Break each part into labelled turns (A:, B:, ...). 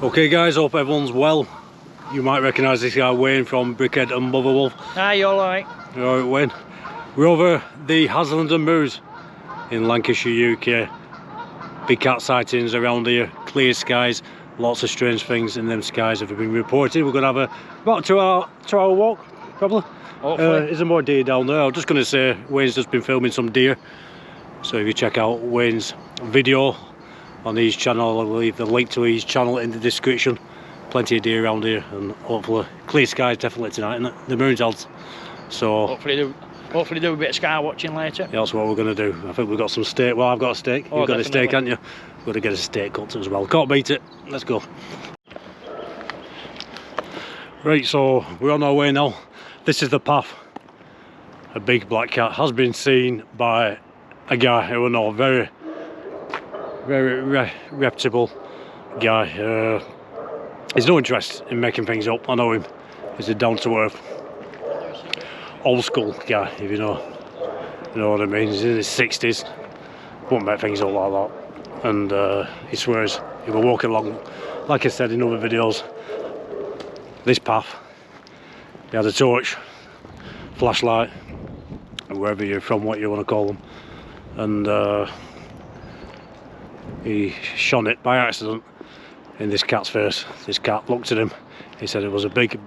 A: Okay guys, hope everyone's well. You might recognise this guy Wayne from Bigcats and Motherwolf.
B: Hi, you alright?
A: You alright Wayne? We're over the Haslingden MOORS in Lancashire, UK. Big cat sightings around here, clear skies, lots of strange things in them skies have been reported. We're going to have about a two hour walk, probably.
B: Hopefully.
A: Is there more deer down there? I was just going to say Wayne's just been filming some deer. So if you check out Wayne's video on his channel, I'll leave the link to his channel in the description. Plenty of deer around here, and hopefully clear skies definitely tonight, isn't it? The moon's out, so
B: hopefully do a bit of sky watching later.
A: Yeah, that's what we're going to do. I think we've got some steak. Well, I've got a steak.
B: Oh,
A: you've got
B: definitely.
A: a steak, haven't you? We've got to get a steak cut as well. Can't beat it. Let's go. Right, so we're on our way now. This is the path. A big black cat has been seen by a guy who I know, very reputable guy. He's no interest in making things up. I know him. He's a down-to-earth, old-school guy, if you know what I mean. He's in his 60s. Won't make things up like that. And he swears he will walk along, like I said in other videos, this path. He had a torch, flashlight, and wherever you're from, what you want to call them, and he shone it by accident in this cat's face. This cat looked at him. He said it was a big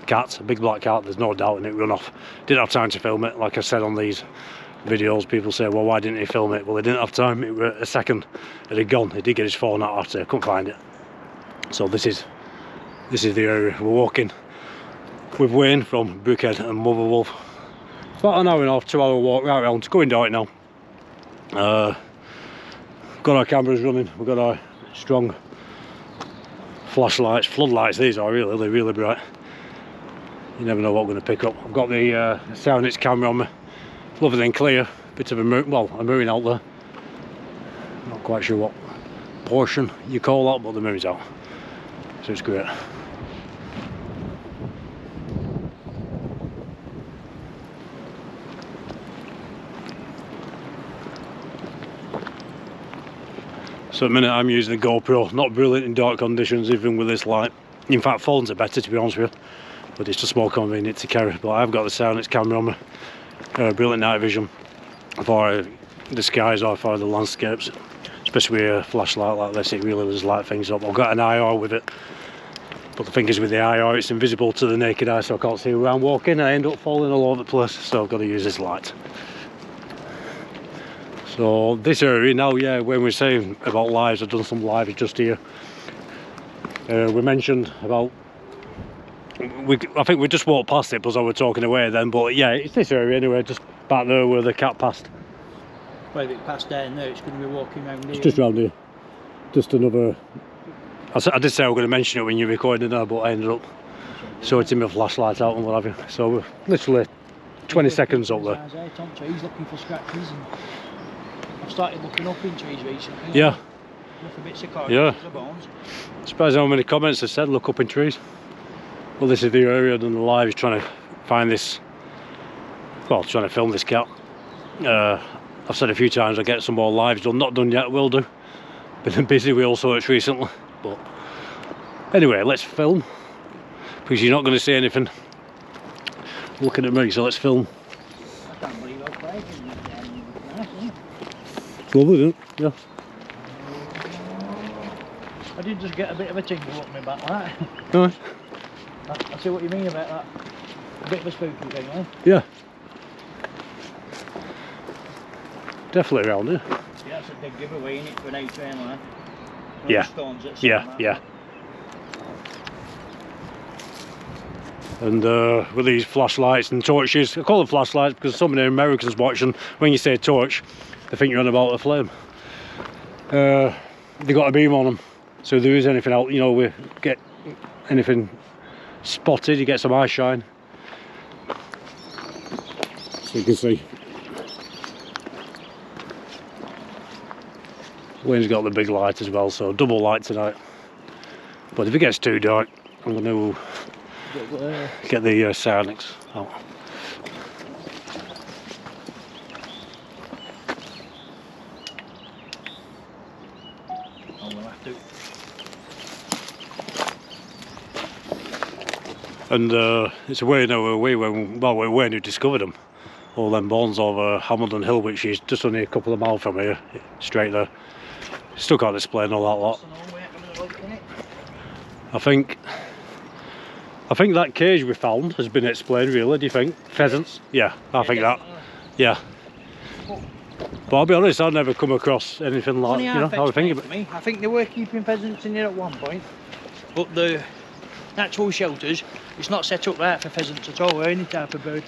A: cat, a big black cat, there's no doubt, and it run off. Didn't have time to film it. Like I said on these videos, people say, well, why didn't he film it? Well, he didn't have time. It was a second it had gone. He did get his phone out after, couldn't find it. So this is the area we're walking with Wayne from Bigcats and Motherwolf. It's about an hour and a half, 2 hour walk right around. It's going dark now. Got our cameras running. We've got our strong flashlights, floodlights. These are they're really bright. You never know what we're going to pick up. I've got the Soundix camera on me. Lovely and clear. Bit of a moon out there. Not quite sure what portion you call that, but the moon's out. So it's great. So at the minute I'm using the GoPro, not brilliant in dark conditions even with this light. In fact, phones are better, to be honest with you, but it's just more convenient to carry. But I've got the Soundix camera on me, brilliant night vision for the skies or for the landscapes, especially with a flashlight like this. It really does light things up. I've got an IR with it, but the thing is with the IR it's invisible to the naked eye, so I can't see where I'm walking. I end up falling all over the place, so I've got to use this light. So this area now, yeah, when we're saying about lives, I've done some lives just here. We mentioned about, I think we just walked past it because I was talking away then, but yeah, it's this area anyway, just back there where the cat passed.
B: Well, if it passed there and there, it's going to be walking around here.
A: It's just round here. Just another, I did say I was going to mention it when you recorded now, but I ended up sorting my flashlight out and what have you. So we're literally 20 seconds up there.
B: He's looking for scratches, and I've started looking up in trees recently.
A: Yeah.
B: Look for bits of cork,
A: Yeah.
B: bits of bones.
A: Surprised how many comments have said look up in trees. Well, this is the area I've done the live, trying to find this, well, trying to film this cat. I've said a few times I get some more lives done, not done yet, will do. Been busy with all sorts recently, but anyway, let's film, because you're not going to see anything looking at me, so let's film.
B: I can't believe how quiet it is. Nice, isn't it?
A: It's lovely, isn't it? Yeah.
B: I did just get a bit of a tingle up my back, right?
A: Nice.
B: I see what you mean about that. A bit of a spooky thing, eh?
A: Yeah. Definitely around here.
B: Yeah, that's a big giveaway, isn't it, for an A-train line?
A: Yeah.
B: Stones at
A: Yeah. And with these flashlights and torches, I call them flashlights because some of the Americans watching, when you say torch, they think you're on about a flame. They got a beam on them, so if there is anything out, you know, we get anything spotted, you get some eye shine. So you can see. Wayne's got the big light as well, so double light tonight. But if it gets too dark, I'm going to get the Soundix out.
B: Oh, we'll have to
A: And it's away now away when, well, we're when who discovered them. All them bones over Haslingden Hill, which is just only a couple of miles from here, straight there. Still can't explain all that lot. I think that cage we found has been explained, really. Do you think? Pheasants? Yeah, I think that. Yeah. But I'll be honest, I've never come across anything like, you know, how I think about it.
B: I think they were keeping pheasants in here at one point, but the natural shelters, it's not set up right for pheasants at all, or any type of bird.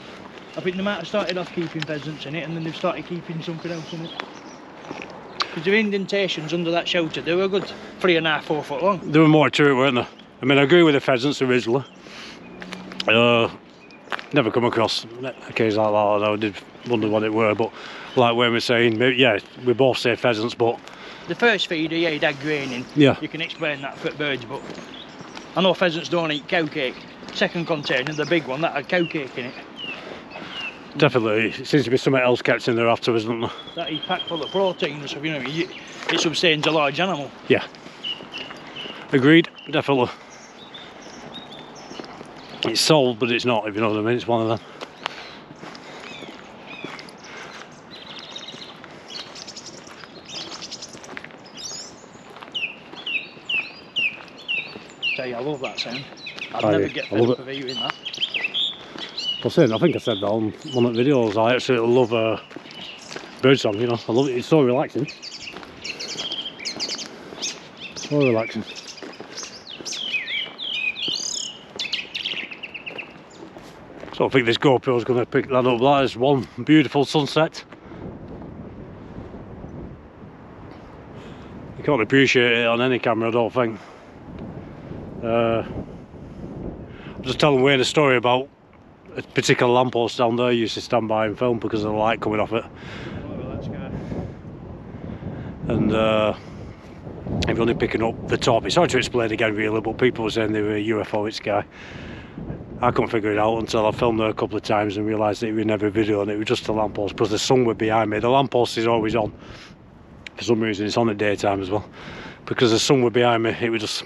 B: I think they might have started off keeping pheasants in it, and then they've started keeping something else in it. Because the indentations under that shelter, they were a good 3.5 to 4 foot long.
A: There were more to it, weren't there? I mean, I agree with the pheasants originally. Never come across a case like that, although I did wonder what it were, but like Wayne was saying, maybe, yeah, we both say pheasants, but...
B: The first feeder, yeah, you'd had grain in.
A: Yeah.
B: You can explain that for birds, but I know pheasants don't eat cow cake. Second container, the big one, that had cow cake in it.
A: Definitely, it seems to be something else kept in there after, isn't there?
B: That is packed full of protein or stuff, you know, it sustains a large animal.
A: Yeah. Agreed, definitely. It's sold, but it's not, if you know what I mean. It's one of them.
B: Tell you, I love that sound. I'd never get fed up of hearing that.
A: I think I said that on one of the videos. I actually love bird song, you know. I love it. It's so relaxing. So relaxing. So I think this GoPro is going to pick that up. That is one beautiful sunset. You can't appreciate it on any camera, I don't think. I'm just telling Wayne a story about a particular lamppost down there. I used to stand by and film because of the light coming off it. And if you're only picking up the top, it's hard to explain again really, but people were saying they were a UFO in sky. I couldn't figure it out until I filmed there a couple of times and realised that it was never a video and it was just a lamppost because the sun was behind me. The lamppost is always on. For some reason it's on at daytime as well. Because the sun was behind me, it was just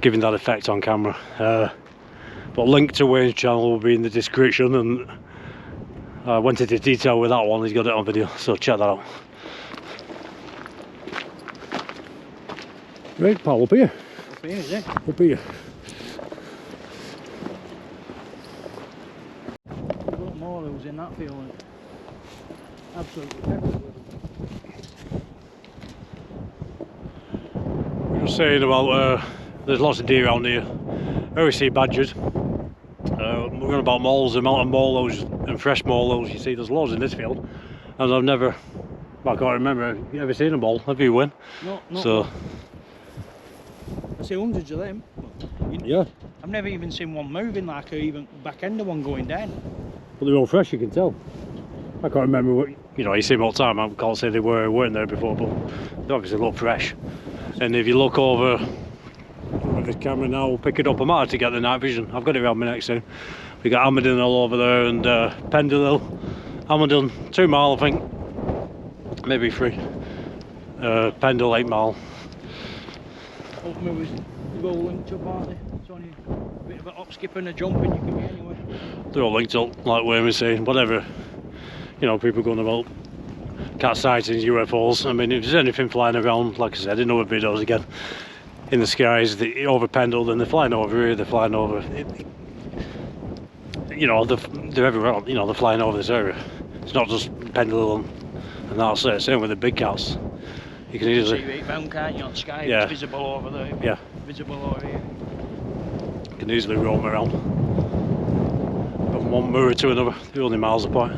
A: giving that effect on camera. But link to Wayne's channel will be in the description, and I went into detail with that one. He's got it on video, so check that out. Right, pal, up here.
B: Up here, is it?
A: Up here.
B: Got more hills in that field. Absolutely everywhere.
A: We were saying about there's lots of deer around here. I always see badgers. We're on about moles, the amount of moles and fresh moles you see. There's loads in this field, and I've never, well, I can't remember. Have you ever seen a mole? Have you, Win?
B: No, not
A: so.
B: one. I see hundreds of them.
A: Yeah.
B: I've never even seen one moving, like, or even back end of one going down.
A: But they're all fresh, you can tell. I can't remember what, you know, you see them all the time. I can't say they weren't there before, but they obviously look fresh. And if you look over this camera now, we'll pick it up. I might have to get the night vision. I've got it around me next soon. We got Haslingden all over there, and Pendle Hill. Haslingden 2 mile, I think. Maybe 3. Pendle 8 mile.
B: Up moors, they're all linked up, aren't they? It's only a bit of a hop, skip and a jump and you can get anywhere.
A: They're all linked up, like Wayne was saying. Whatever, you know, people going about cat sightings, UFOs. I mean, if there's anything flying around, like I said in other videos again, in the skies, over Pendle, and they're flying over here, they're flying over, you know, they're everywhere, you know, they're flying over this area. It's not just Pendle and that's it. Same with the Bigcats. You can easily
B: see it round, can't you, on the sky?
A: Yeah.
B: It's visible over there.
A: Yeah.
B: Visible over here.
A: You can easily roam around from one moor to another. They're only miles apart.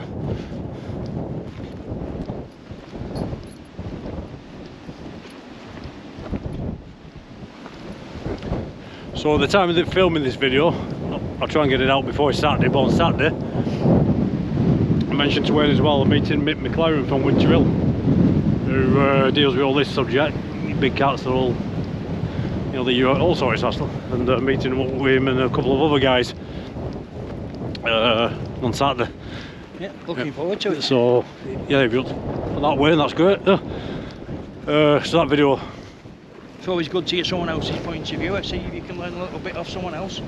A: So at the time of filming this video, I'll try and get it out before Saturday, but on Saturday I mentioned to Wayne as well, I'm meeting Mick McLaren from Winter Hill, who deals with all this subject. Bigcats are all, you know, all sorts of stuff, and meeting with him and a couple of other guys on Saturday.
B: Yeah, looking forward to it.
A: So yeah, if you're that way, that's great. Yeah. So that video
B: It's always good to hear someone else's point of view, see if you can learn a little bit off someone else.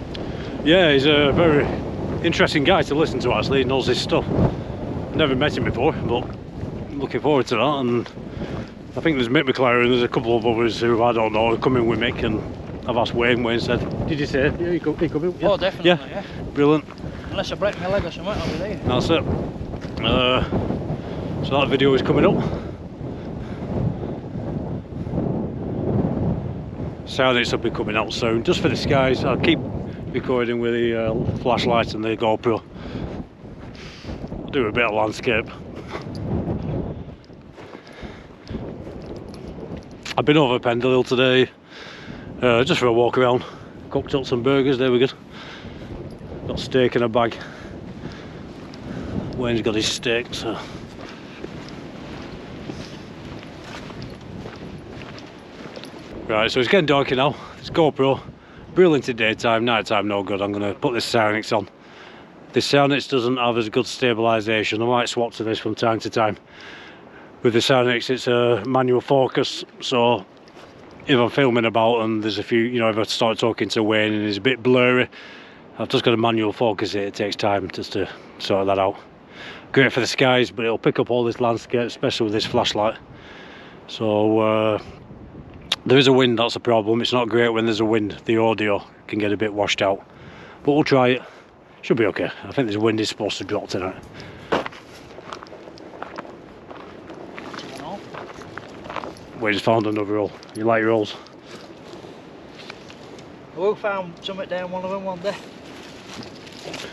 A: Yeah, he's a very interesting guy to listen to actually, he knows his stuff. Never met him before, but looking forward to that. And I think there's Mick McLaren, there's a couple of others who I don't know are coming with Mick, and I've asked Wayne. Wayne said, did you say? Yeah, he coming? Yeah.
B: Oh, definitely, yeah.
A: Brilliant.
B: Unless I break my leg or something, I'll be there.
A: That's it. So that video is coming up. Saturdays will be coming out soon, just for the skies. I'll keep recording with the flashlight and the GoPro. I'll do a bit of landscape. I've been over Pendle today, just for a walk around. Cooked up some burgers, they were good. Got steak in a bag. Wayne's got his steak, so. Right, so it's getting darker now. This GoPro, brilliant in daytime, night time no good. I'm going to put this Cyanix on. This Cyanix doesn't have as good stabilisation. I might swap to this from time to time. With the Cyanix, it's a manual focus, so if I'm filming about and there's a few, you know, if I start talking to Wayne and it's a bit blurry, I've just got a manual focus it. It takes time just to sort that out. Great for the skies, but it'll pick up all this landscape, especially with this flashlight. So there is a wind, that's a problem. It's not great when there's a wind. The audio can get a bit washed out, but we'll try it. Should be okay. I think this wind is supposed to drop tonight. We just found another hole. You like your holes?
B: I will find something down one of them one day.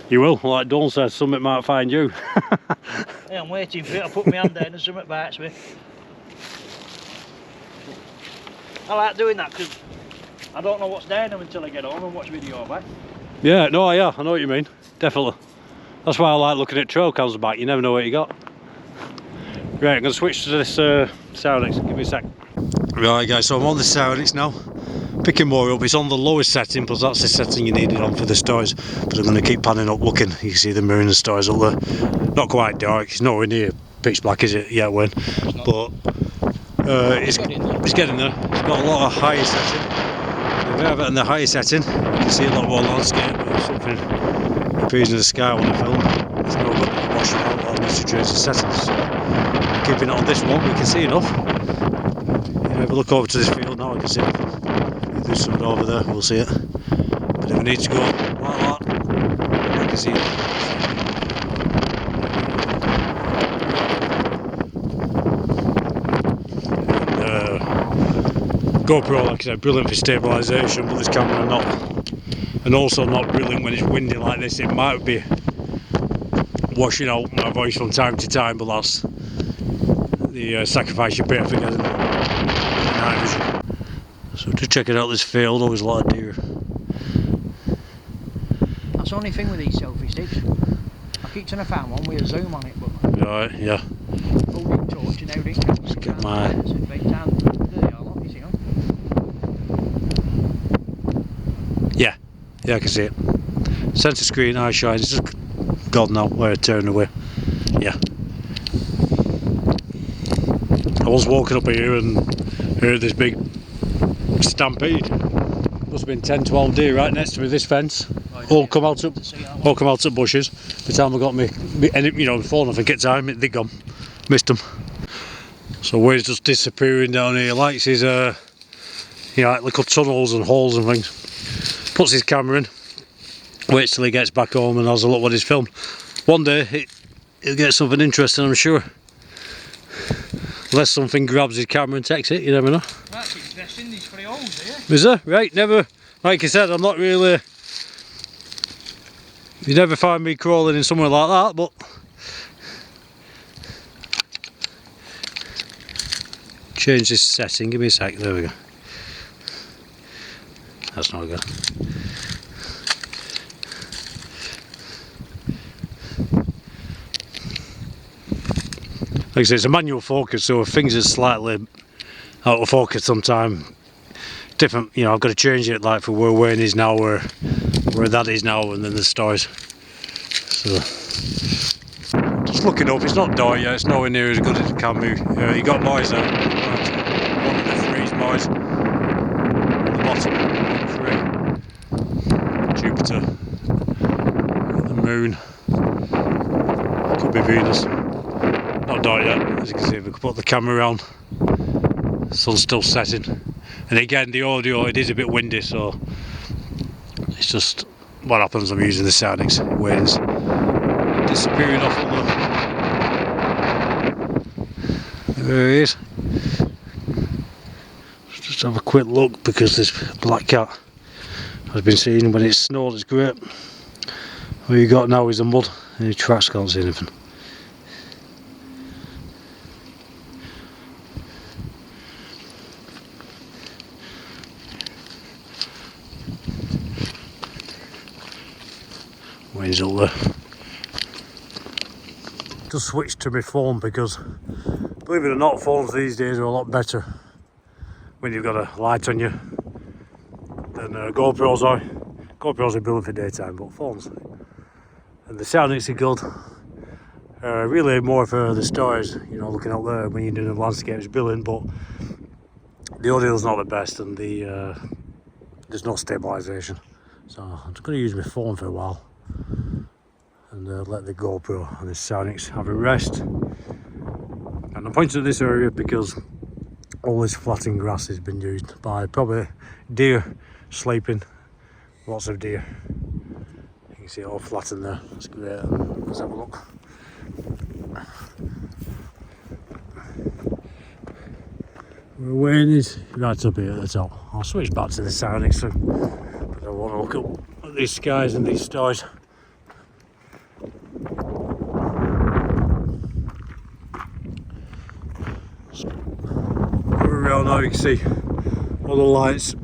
A: You will, like Dawn says, something might find you.
B: Yeah, I'm waiting for it. I'll put my hand down and something bites me. I like doing that because I don't know what's down them until I get home and watch video back.
A: Yeah, no, yeah, I know what you mean. Definitely. That's why I like looking at trail cams back. You never know what you got. Right, I'm going to switch to this Cyanix. Give me a sec. Right, guys, so I'm on the Cyanix now. Picking more up. It's on the lowest setting, because that's the setting you need it on for the stars. But I'm going to keep panning up, looking. You can see the moon and stars up there. Not quite dark. It's nowhere near pitch black, is it? Yeah, Wayne. But it's getting there. It's got a lot of higher setting. If I have it in the higher setting, you can see a lot more landscape. Or something appears in the sky when I film. It's no good at washing out. I need to change the settings. Keeping it on this one, we can see enough. You know, if I look over to this field now, I can see it. If there's something over there, we'll see it. But if we need to go like that, I can see it. GoPro, like I said, brilliant for stabilisation, but this camera not. And also not brilliant when it's windy like this. It might be washing out my voice from time to time, but that's the sacrifice you pay for getting night vision. So just checking out this field, always a lot of deer.
B: That's the only thing with these selfie sticks. I keep trying to find one with a zoom on it, but
A: Right, yeah.
B: holding torch and everything.
A: Let's get my... Yeah, I can see it. Centre screen, eye shine, it's just God now where I turn away. Yeah. I was walking up here and heard this big stampede. Must have been 10-12 deer right next to me, this fence. All come out of bushes. By the time I got me you know, phone off and get time, they're gone. Missed them. So Wayne's just disappearing down here. He likes his you know, like little tunnels and holes and things. Puts his camera in, waits till he gets back home and has a look what he's filmed. One day he'll get something interesting, I'm sure. Unless something grabs his camera and takes it, you never know.
B: That's interesting, these 3 holes here.
A: Is there? Right, never, like I said, I'm not really, you never find me crawling in somewhere like that, but change this setting, give me a sec, there we go. That's not good. Like I say, it's a manual focus, so if things are slightly out of focus sometime, different, you know, I've got to change it, like for where Wayne is now, where that is now, and then the stars. So, just looking up, it's not dark yet, it's nowhere near as good as it can be. You got boys there, one of the freeze boys. Jupiter, the moon, could be Venus, not dark yet, as you can see. If we could put the camera around, sun's still setting, and again the audio, it is a bit windy, so it's just what happens. I'm using the Soundix, winds disappearing off on the, there he is. Let's just have a quick look, because this black cat has been seen when it snowed. It's great. All you got now is the mud, and your tracks can't see anything. Wind's up there. Just switched to my phone because, believe it or not, phones these days are a lot better when you've got a light on you than GoPros are. GoPros are brilliant for daytime, but phones. And the Soundix are good. Really more for the stories, you know, looking out there when you're doing the landscape is brilliant, but the audio's not the best, and there's no stabilisation. So I'm just going to use my phone for a while and let the GoPro and the Soundix have a rest. And I'm pointing at this area because all this flattened grass has been used by probably deer sleeping. Lots of deer. You can see it all flattened there. That's great. Let's have a look. We're weighing it right up here at the top. I'll switch back to the Soundix, but I want to look up at these skies and these stars. Around now you can see all the lights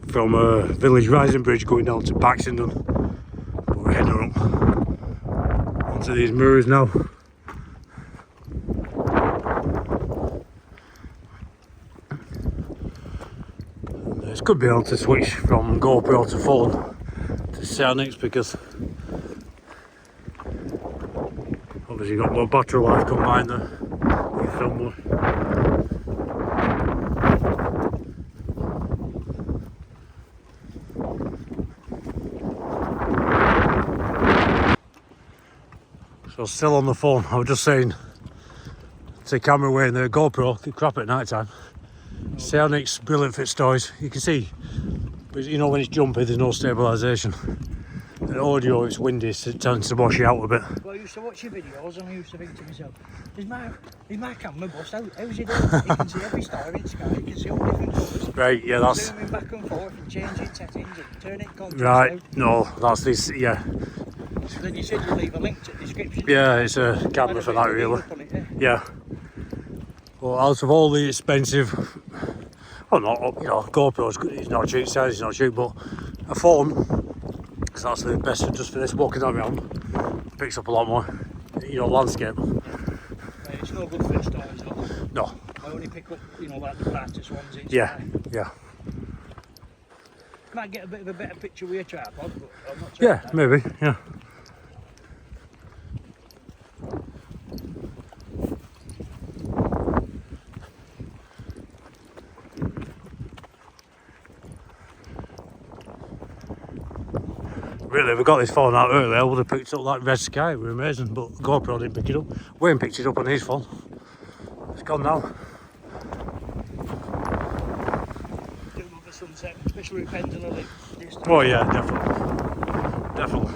A: from Village Rising Bridge going down to Haslingden. We're heading up onto these MOORS now. And it's good to be able to switch from GoPro to phone to Soundix, because obviously you've got more battery life combined there. You film more. So still on the phone, I was just saying, take camera away and the GoPro could crap at night time. Soundix, brilliant for stories. You can see, but you know when it's jumpy there's no stabilisation. And audio, it's windy, so it tends to wash you out a bit.
B: Well, I used to watch your videos and I used to think to myself, is my camera bust out? How's it doing? You can see every star in the sky, you can see all different colours.
A: Right, yeah, that's...
B: Zooming back and forth and changing settings and turning contrast
A: Right,
B: out.
A: no, that's this, yeah.
B: So then you said you leave a link to the description.
A: Yeah, it's a camera for that really. Yeah. Well, out of all the expensive, well not, you know, GoPro's good, it's not cheap, size, it's not cheap, but a phone, because that's the best just for this walking around, picks up a lot more, you know, landscape.
B: Right, it's no good for the stars though.
A: No.
B: I only pick up, you know, like the brightest ones each
A: Yeah,
B: time.
A: yeah.
B: Might get a bit of a better picture with your tripod, but I'm not sure.
A: Yeah, maybe, yeah. Really, if we got this phone out earlier, I would have picked up that red sky. It was amazing, but GoPro didn't pick it up. Wayne picked it up on his phone. It's gone now.
B: Do love a sunset, especially with pendulum.
A: Oh yeah, definitely. Definitely.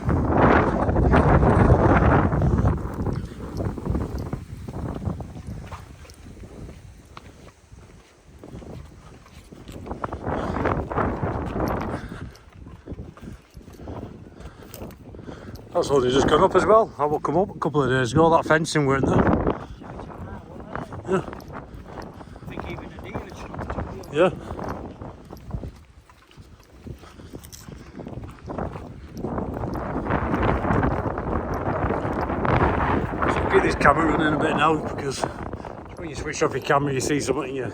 A: That's only just gone up as well. I will come up a couple of days ago. That fencing weren't there. Yeah.
B: I think even a deer had stopped up.
A: Yeah. So get this camera running a bit now, because when you switch off your camera you see something and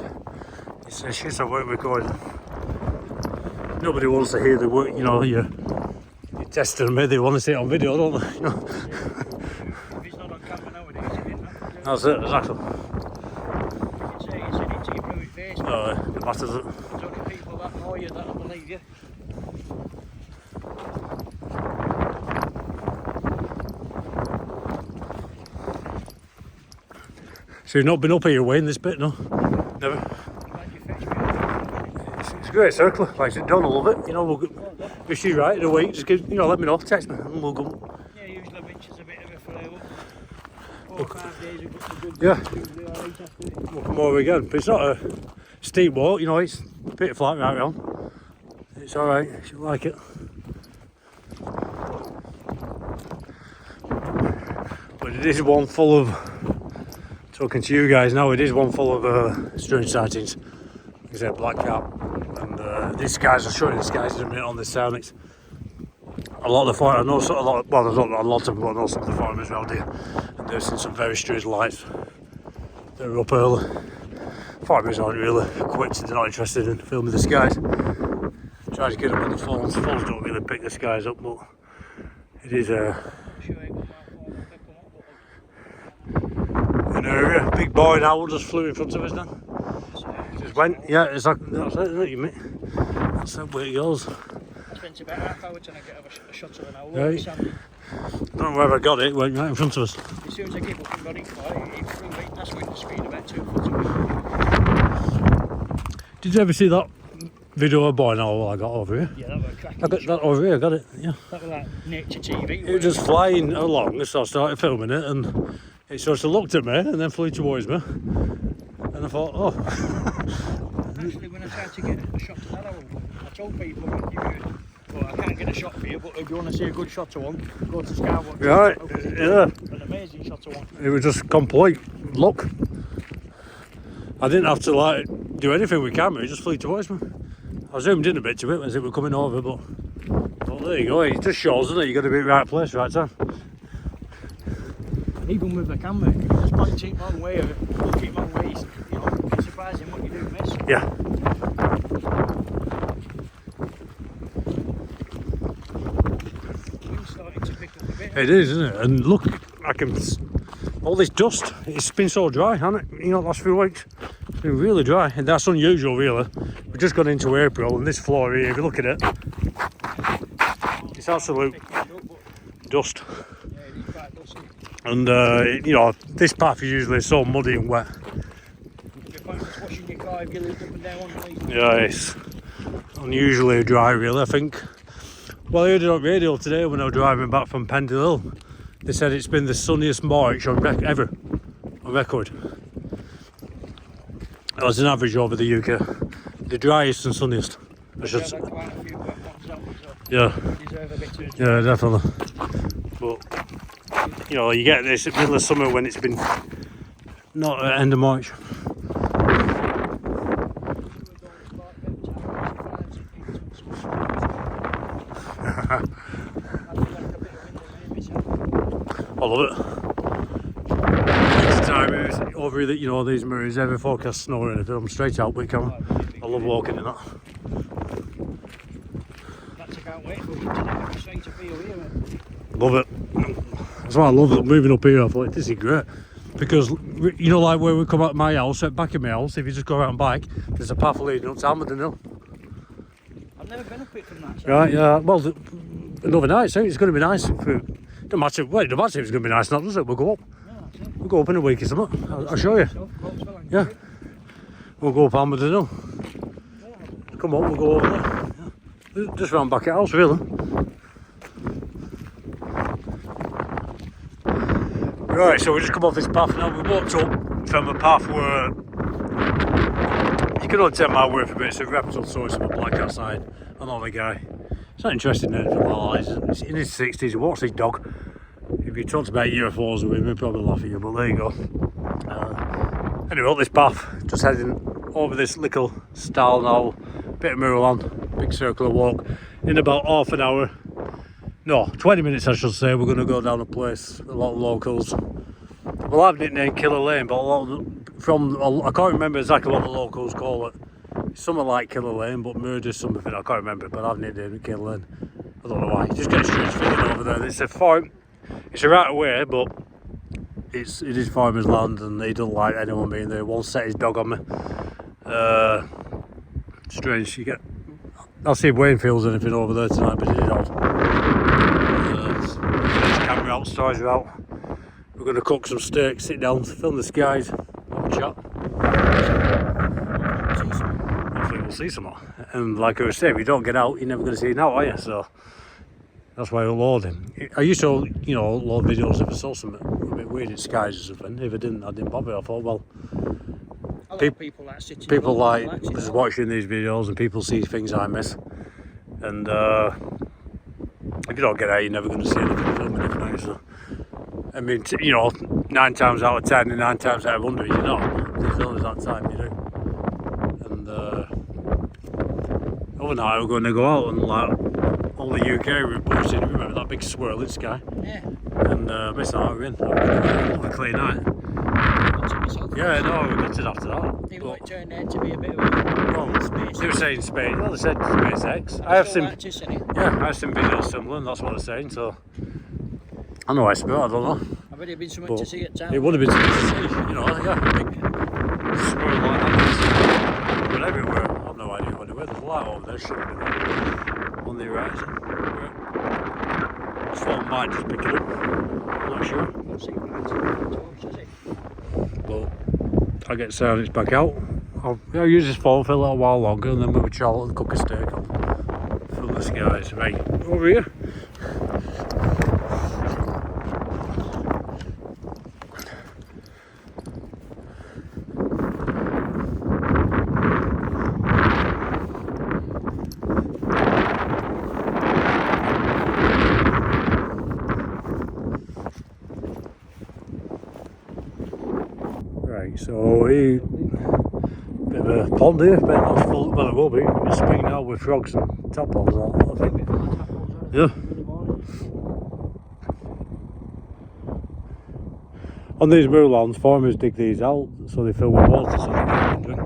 A: you say shit, I weren't recording. Nobody wants to hear the work, you know, you're testing them, they want to see it on video, don't they? You know?
B: If it's not on camera nowadays, it didn't have to.
A: That's it, exactly.
B: You can say you said it to your private face.
A: No, it matters.
B: There's only people that know you that'll believe you.
A: So you've not been up here, Wayne, this bit, no? Never? It's a great circle, like I said, Don will love it. You know, we'll go, if she's right in a week, just give, you know, let me know, text me, and we'll go.
B: Yeah, usually winter's a bit of a flare up. 4 or 5 days we've got the good.
A: Yeah. We'll come over again, but it's not a steep walk, you know, it's a bit flat right round. It's alright, she'll like it. But it is one full of, talking to you guys now, it is one full of strange sightings. Like I said, black cap, and these guys, I'll show you these guys in a minute on this sound. It's a lot of the farmers, I know a lot, well there's not a lot of them, but I know some of the farmers around here, and they've seen some very strange lights. They're up early. Farmers aren't really quick, they're not interested in filming the skies. Try to get them on the phones, phones don't really pick the skies up, but it is an area. Big boy owl just flew in front of us then. Just went, yeah, exactly, that's it, isn't it, you mate? That's the way it goes.
B: I spent about half hour trying to get a shot of an owl.
A: Right. I don't know where I got it, it went right in front of us.
B: As soon as I gave up and got it quiet, it flew right past wind speed about 2 foot away.
A: Did you ever see that video of a boy owl I got over here?
B: Yeah, that was a cracking
A: I got
B: shot.
A: that over here, I got it, yeah.
B: That was like nature TV.
A: It was just flying along, so I started filming it, and it sort of looked at me and then flew towards me. And I thought, oh.
B: Actually, when I tried to get a shot of that owl, I told people, well, I can't get a shot for you, but if you want to see a good shot of one, go to Skywatch.
A: Right, yeah.
B: An amazing shot of one.
A: It was just complete luck. I didn't have to like do anything with camera, it just flew towards me. I zoomed in a bit to it as it was coming over, but there you go, it just shows, doesn't it? You've got to be in the right place, right time.
B: Even with the camera, if you just point it one way or look it one way, you know, it's surprising what you do miss.
A: Yeah.
B: Wind's starting to pick up a bit.
A: It is, isn't it? And look, I can, all this dust, it's been so dry, hasn't it? You know, the last few weeks. It's been really dry, and that's unusual, really. We've just gone into April, and this floor here, if you look at it, it's absolute dust.
B: Yeah, it is quite dusty.
A: And, you know, this path is usually so muddy and wet.
B: You're just washing your car if you live up and down on the way.
A: Yeah, it's unusually dry, really, I think. Well, I heard it on radio today when I was driving back from Pendle Hill. They said it's been the sunniest March ever on record. As an average over the UK. The driest and sunniest, I should say. Yeah. Yeah, definitely. But, you know, you get this at the middle of summer when it's been not at the end of March. I love it. Next time it's over, you know, these mirrors ever forecast snow or anything, I'm straight out with camera. I love walking in that.
B: That's I can't wait for you to straight up here.
A: Love it. That's why I love it, moving up here. I thought this is great. Because, you know, like where we come out of my house, at back of my house, if you just go around bike, there's a path leading up to Haslingden Hill.
B: I've never been up it from that side.
A: Right, yeah. Well, another night, so it's going to be nice. Don't matter, well, it don't matter if it's going to be nice or not, does it? We'll go up.
B: No, that's it.
A: We'll go up in a week or something. I'll show you. Yeah. We'll go up Haslingden Hill. Come on, we'll go over there. Yeah. Just round back at house, really. Right, so we just come off this path now. We walked up from a path where you can only take my word for it, it's a reptile source of a black outside. I know the guy. It's not interested in anything like that. He's in his 60s, he walks his dog. If you talked about UFOs with him, he'd probably laugh at you, but there you go. Anyway, up this path, just heading over this little stile now, bit of Moorland, big circular walk. In about half an hour, no, 20 minutes I should say, we're going to go down a place, a lot of locals. Well, I've nicknamed Killer Lane, but a lot of I can't remember exactly what the locals call it. It's something like Killer Lane, but murder something, I can't remember, but I've nicknamed it Killer Lane. I don't know why, you just get a strange feeling over there. It's a farm, it's a right away, but it is farmer's land and he doesn't like anyone being there. One set his dog on me. Strange, you get, I'll see if Wayne feels anything over there tonight, but it is odd. Camera out, stars are out. We're going to cook some steaks, sit down, film the skies, shot. Hopefully we'll see some more. And like I was saying, if you don't get out, you're never going to see it now, are you? So that's why I upload him. I used to, you know, upload videos if I saw something a bit weird in skies or something. If I didn't bother. I thought, well,
B: people like sitting.
A: People like just watching these videos, and people see things I miss. And if you don't get out, you're never going to see anything filming every night. So I mean, you know, 9 times out of 10 and 9 times out of 100, you're not. There's always that time you do. And overnight we're going to go out and like all the UK reported. Remember that big swirling sky?
B: Yeah.
A: And miss that out in. A clear night. Yeah, no, we got it after that.
B: It might turn out to be a bit of a space.
A: They were saying space. Well, they said SpaceX. I have seen.
B: Yeah,
A: I have seen videos similar, and that's what they're saying. So I know I spell. I don't know.
B: I bet it'd been something to see at town.
A: It would have been something to see. You know, yeah, big swirl like that. But everywhere, I have no idea what it was. There's a light over there. Should have been on the horizon. This one might just pick it up. I'm not sure.
B: We'll see what it.
A: But I get soundings back out. I'll use this phone for a little while longer, and then we would Charlotte and cook a steak up from the skies. Right, over here. So bit of a pond here, but that's full. Well, it will be. It's spring now with frogs and tadpoles. I think. Yeah. On these moorlands, farmers dig these out so they fill with water so they can drink.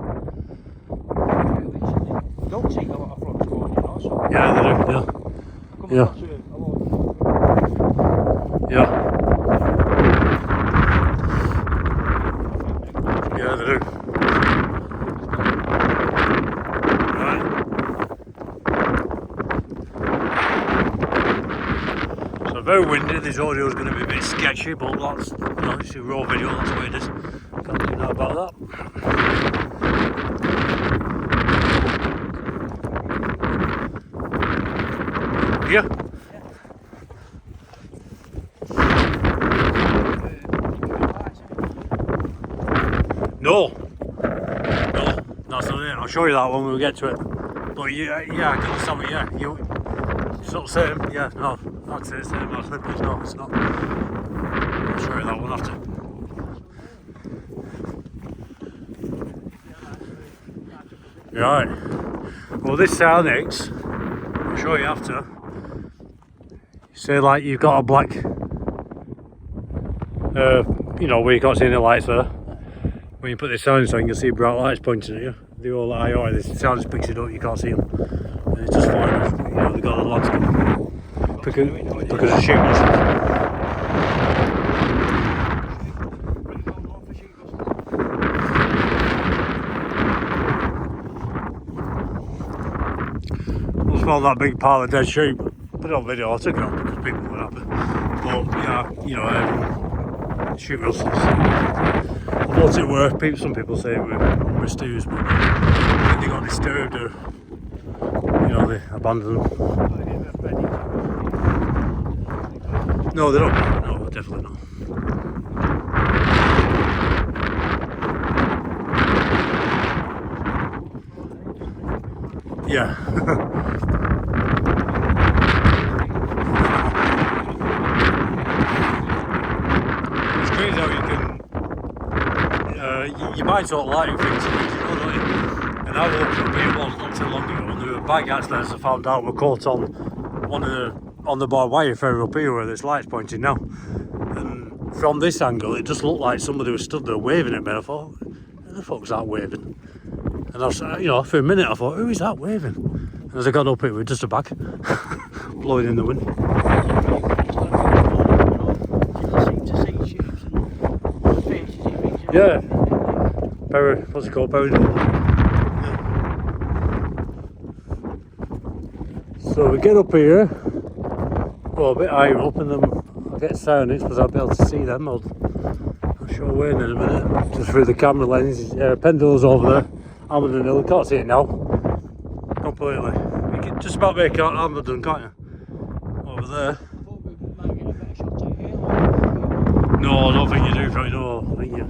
B: Don't see a lot of frogs going also.
A: Yeah, they do. Yeah. Yeah. Yeah, they do. Right. So very windy, this audio is going to be a bit sketchy, but that's, you know, it's a raw video, that's the way it is. Can't do that about that. Yeah. No, that's not it. I'll show you that when we get to it. But yeah, I get the summit. Yeah, it's not the same. Yeah, no, that's it. Same as slippers. No, it's not. I'll show you that one after. Right. Well, this Sarnix, I'll show you after. Say like you've got a black, you know, where you can't see any lights there. When you put this sound on, you'll see bright lights pointing at you. They all IR, this sound just picks it up, you can't see them. And it's just fine, you know, they've got the landscape. Because of shooters. I just found that big pile of dead sheep. Put it on video, I took it on because people were happy. But yeah, you know, sheep rustles. What's it worth? Some people say it were stews, but I think they got disturbed or, you know, they abandoned them. No, they don't. No, definitely not. Yeah. It's crazy how you can. You buy sort of lighting things, you know, don't you? And I walked up here once not too long ago, and there were Bigcats there, as I found out, were caught on the barbed wire further up here where this light's pointing now. And from this angle, it just looked like somebody was stood there waving at me. I thought, who the fuck's that waving? And I was, you know, for a minute I thought, who is that waving? And as I got up, it was just a bag blowing in the wind. Yeah. What's it called? So we get up here, well, a bit higher up, and then I'll get soundings because I'll be able to see them. I'll show Wayne in a minute, just through the camera lens. Pendle's over there, Haslingden Hill, you can't see it now, completely. You can just about make out Haslingden, can't you? Over there. No, I don't think you do, right? No, I think you...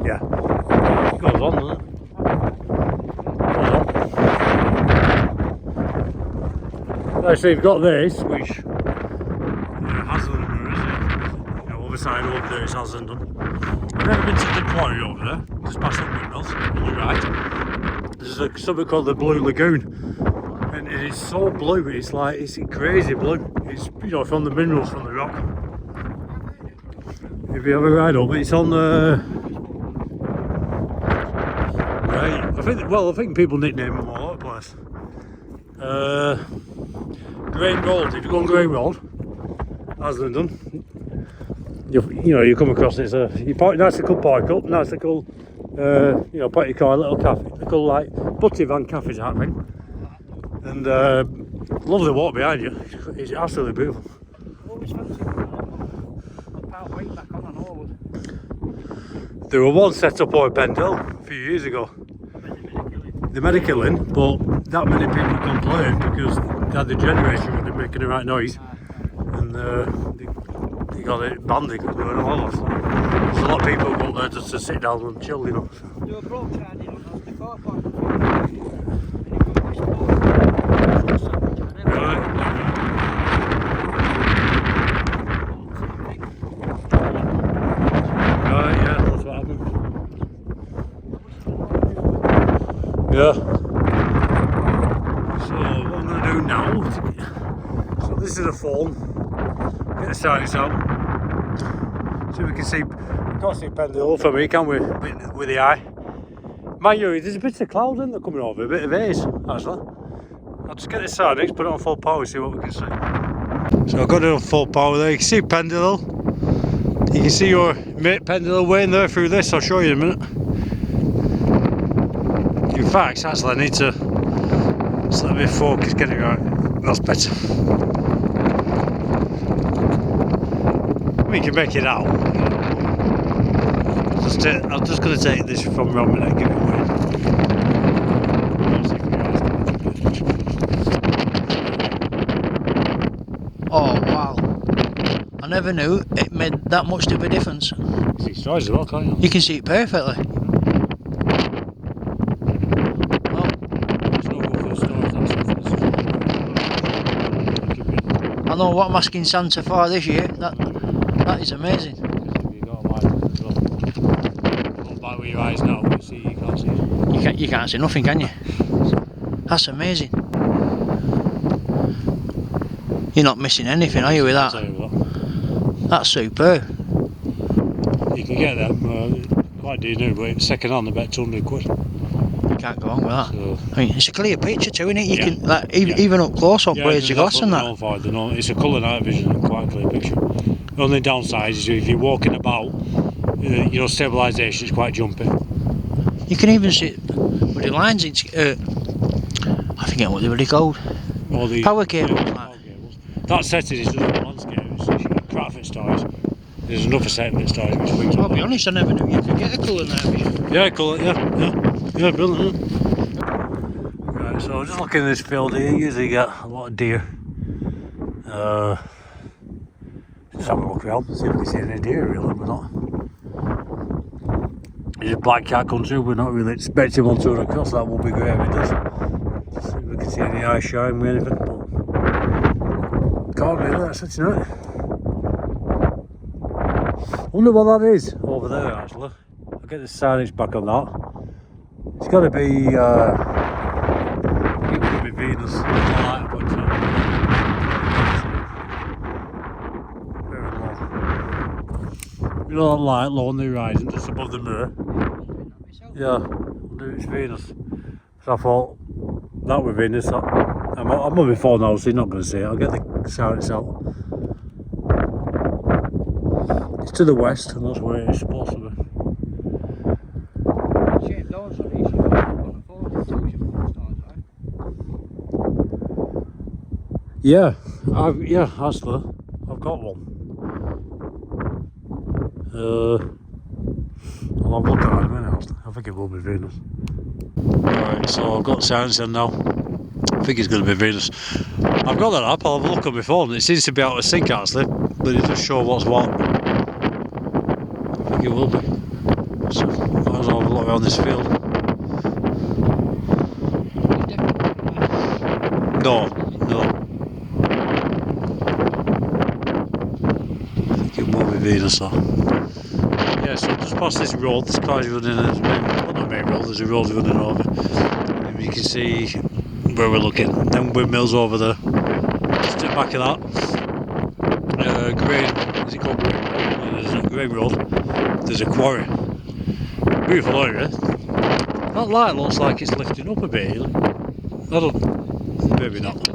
A: Yeah, it goes on, doesn't it? Actually, you've got this, which Haslingden, is it? You know, other side over there is Haslingden. I've never been to the quarry over there, just past the windmills, on the right. There's something called the Blue Lagoon, and it is so blue, it's like, it's crazy blue. It's, you know, from the minerals from the rock. If you have a ride up, it's on the... Right, I think people nickname them all over the place. Grain Road, if you go on Grain Road, Haslingden, you know, you come across it, you park, nice little park up, nice little, you know, park your car, little cafe, little like butty van cafe type thing, and lovely walk behind you. It's absolutely beautiful. There were one set up over Pendle a few years ago, the medical inn, but that many people complained because they had the generator and they're making the right noise, and they got it banned, they couldn't go in all of. There's a lot of people go up there just to sit down and chill, you know.
B: Do a broke charging on the car park.
A: Right, yeah, that's what happened. Yeah. So what I'm going to do now, so this is a phone, get the sights out, so we can see, we can't see Pendle for me, can we, with the eye. Mind you, there's a bit of cloud in there coming over, a bit of haze, actually. I'll just get the sights, put it on full power, see what we can see. So I've got it on full power there, you can see Pendle, you can see your mate Pendle way in there through this, I'll show you in a minute. In fact, actually I need to, just let me focus, get it right, that's better. We can make it out. I'm just going to take this from Roman and give it away.
B: Oh wow, I never knew it made that much of a difference.
A: You can see stars as well, can't you?
B: You can see it perfectly. I know what I'm asking Santa for this year. That is amazing.
A: You got a light as well. Don't bite with your eyes now. You see, you can't see it.
B: You can't see nothing, can you? That's amazing. You're not missing anything, are you, with that? That's superb.
A: You can get them quite dear new, but it's second hand, about 200 quid.
B: You can't go wrong with that.
A: So,
B: I mean, it's a clear picture too, isn't it? You can, like, even up close up where's the glass and that.
A: It's a colour night vision and quite a clear picture. The only downside is if you're walking about, you know, stabilisation is quite jumpy.
B: You can even see with the lines. It's I forget what they were called. Power cables.
A: That setting is just a landscape. It's crap fit stars. There's another setting that stars which we.
B: I'll be honest, I never knew you could get a colour night vision.
A: Yeah, colour. Yeah, brilliant. Right, so just looking at this field here, you usually get a lot of deer. Just have a look around, see if we see any deer really, we're not. It's a black cat country, we're not really expecting one to run across, that would be great if it does. Just see if we can see any eye shine with anything, but can't really, that's it tonight. I wonder what that is over there actually. I'll get the signage back on that. It's got to be, I think it could be Venus. You know that light low on the horizon, just above the mirror? Yeah, it's Venus. So I thought, that was Venus. I'm on my phone now, so you're not going to see it. I'll get the signage out. It's to the west, and that's where it's supposed to be. Yeah, yeah, actually, I've got one. I'll have a look at it in a minute. I think it will be Venus. Alright, so I've got science in now. I think it's going to be Venus. I've got that up, I'll have a look on my phone. It seems to be out of sync actually, but it doesn't show what's what. I think it will be. So, might as well have a look around this field. No. I think it will be Venus though. Yeah, so just past this road, this car's running, well, not main road, there's a road running over. And you can see where we're looking. Then windmills over there. Just to the back of that, grain, is it called grain? There's a grain road. There's a quarry. Beautiful area. That light looks like it's lifting up a bit. I don't, maybe not.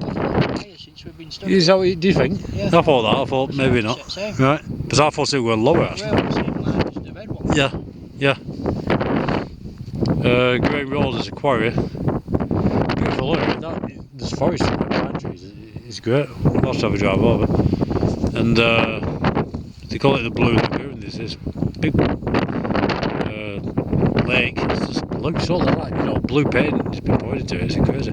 A: Is that what do you think? Yeah. I thought maybe not. Right, because I thought it was lower actually. Yeah. Great Road is a quarry. Beautiful area. There's forest and pine trees. It's great. We'll have to have a drive over. And they call it the Blue Lagoon. There's this big lake. It just looks all like, you know, blue paint. It's been pointed to it. It's crazy.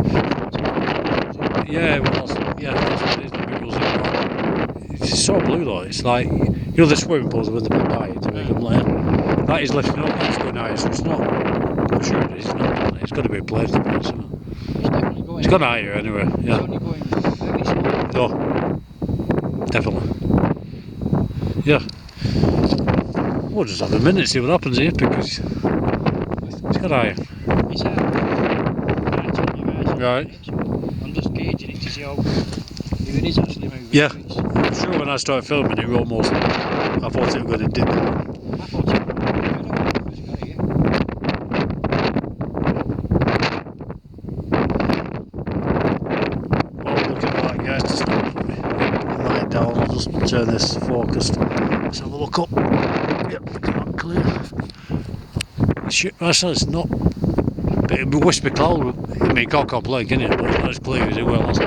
A: Yeah, well, that's what it is. The minerals in the rock. It's so blue though. It's like, you know, the swimming pools when they've been dying to make them later. That is lifting up. That's going higher. So it's not. I'm sure it is. It's not. It's got to be a place to be. It's definitely going. It's gone higher anyway. Yeah. It's only going very slow. No. Definitely. Yeah. We'll just have a minute, see what happens here, because it's got higher. It's higher. Right. I'm just gauging it to see how if it is actually moving. Yeah. I'm sure when I started filming it, almost. I thought it was going to dip. I thought it was going to. Oh, look at that, guys. Just light down. I'll just turn this focused. Let's have a look up. Yep, not clear. Shit, it's not. But it must be cloud. I mean, it can't complain, can it? But it's not as clear as it will, has it?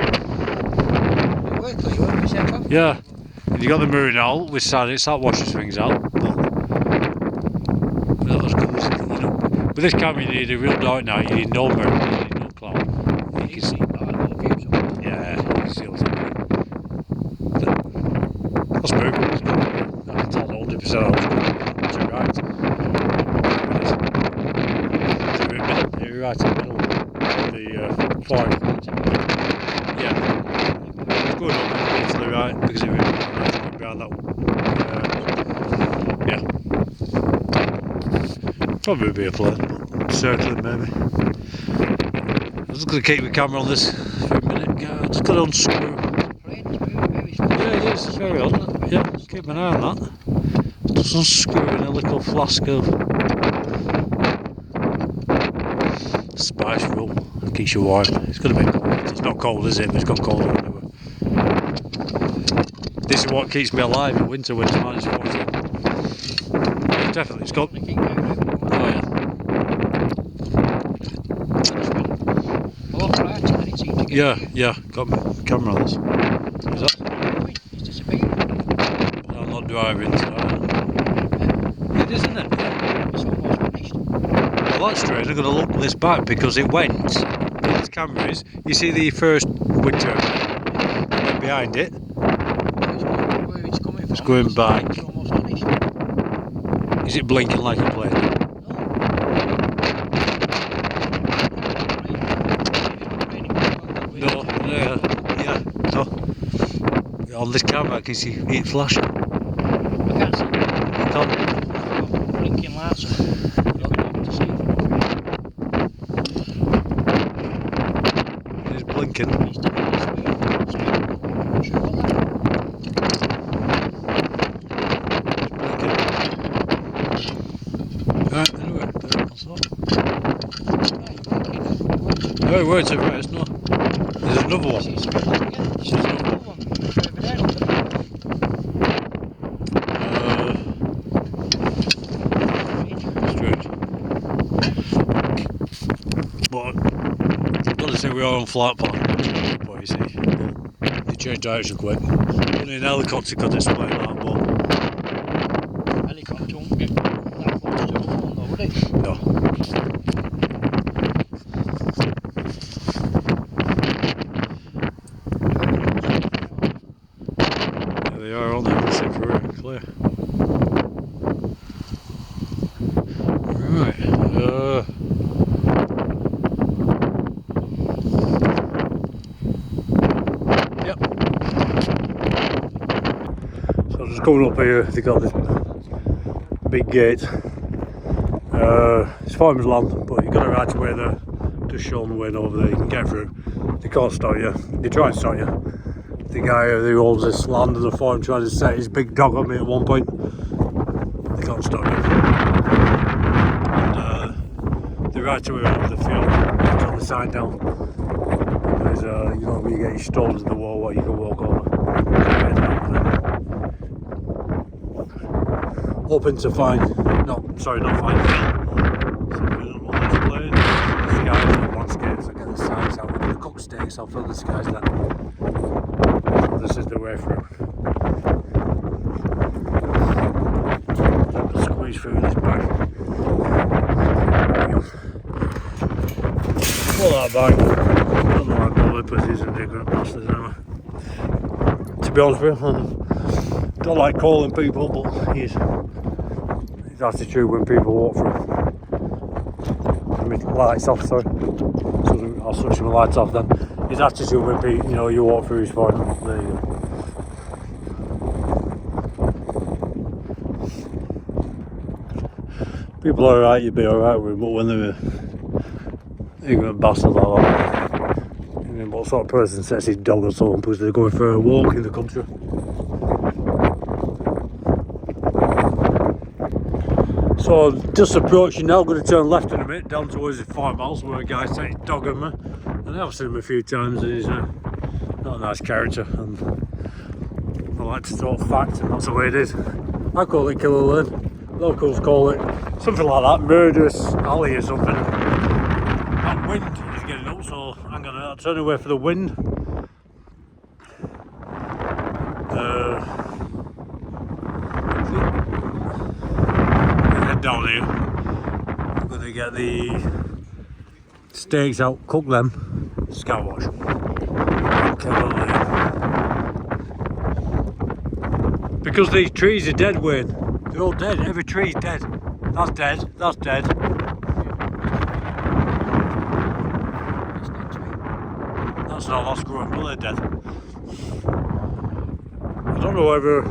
A: Yeah. And you got the mirror now, which side that washes things out. But that was good, you know. With this camera, you need a real dark night. You need no mirror, you need no cloud. You can see. Yeah, you can see what's happening. That's moving. It's good. I can tell 100% I was good. To right. You're right in the middle of the fire. Yeah. It's going up to the right because it really behind that yeah. Probably be a plane, but circling maybe. I'm just going to keep the camera on this for a minute. I'm just going to unscrew. Yeah, it is. It's very odd. Yeah, keep an eye on that. Just unscrewing a little flask of spice rum. Keeps you warm. It's going to be cold. It's not cold, is it? But it's got colder anyway. This is what keeps me alive in winter when it's minus 40. Yeah, definitely, it's got. Oh yeah. Yeah, got my camera on this. Is that? I'm not driving today. It is, isn't it? It's almost finished. Well, that's strange. I'm going to look this back because it went. This camera is. You see the first winter and then behind it. It's going back. Is it blinking like a plane? No, yeah, no. On this camera I can see it flashing. I can't see it. You can't. Blinking lights on. It's blinking. Right, anyway, that's all. No, it works over there, no. There's another one. Strange. But I've got to say we are on flat pan, what you see. change direction quick. Only an helicopter could display that, but
B: Helicopter won't get that close to the phone though, would it?
A: no. There they are, aren't they? That's it for it, clear. Right. Yep. So just coming up here, they got this big gate. It's farmer's land, but you've got a right away there. Just showing the way over there, you can get through. They can't stop you. They try and stop you. The guy who owns this land and the farm tried to set his big dog on me at one point. They can't stop you. And the right away over the field, on the side down. There's you know, where you get your stones in the wall where you can walk over. Hoping to find, not find something unexplained. The skies and landscapes, I get the sides out with the cook stakes, I'll fill the skies then. So this is the way through. Squeeze through this back. Pull that back. I don't know how good pussies and ignorant bastards anyway. To be honest with you, I don't like calling people, but his attitude when people walk through. Lights off, sorry. So I'll switch my lights off then. His attitude when people, you know, you walk through his fine. There you go. People are alright, you'd be alright with them, but when they're ignorant bastards like that, I mean, what sort of person sets his dog or something because they're going for a walk in the country? So just approaching now, I'm going to turn left in a minute down towards the farmhouse where a guy set his dog on me, and I've seen him a few times and he's not a nice character, and I like to talk fact, and that's the way it is. I call it Killer Lane, locals call it something like that, Murderous Alley or something. That wind is getting up, so I'm going to turn away for the wind. Down here, I'm going to get the steaks out, cook them, scout wash. Because these trees are dead, Wayne. They're all dead. Every tree's dead. That's dead. That's dead. That's not lost growing, but they're dead. I don't know whether.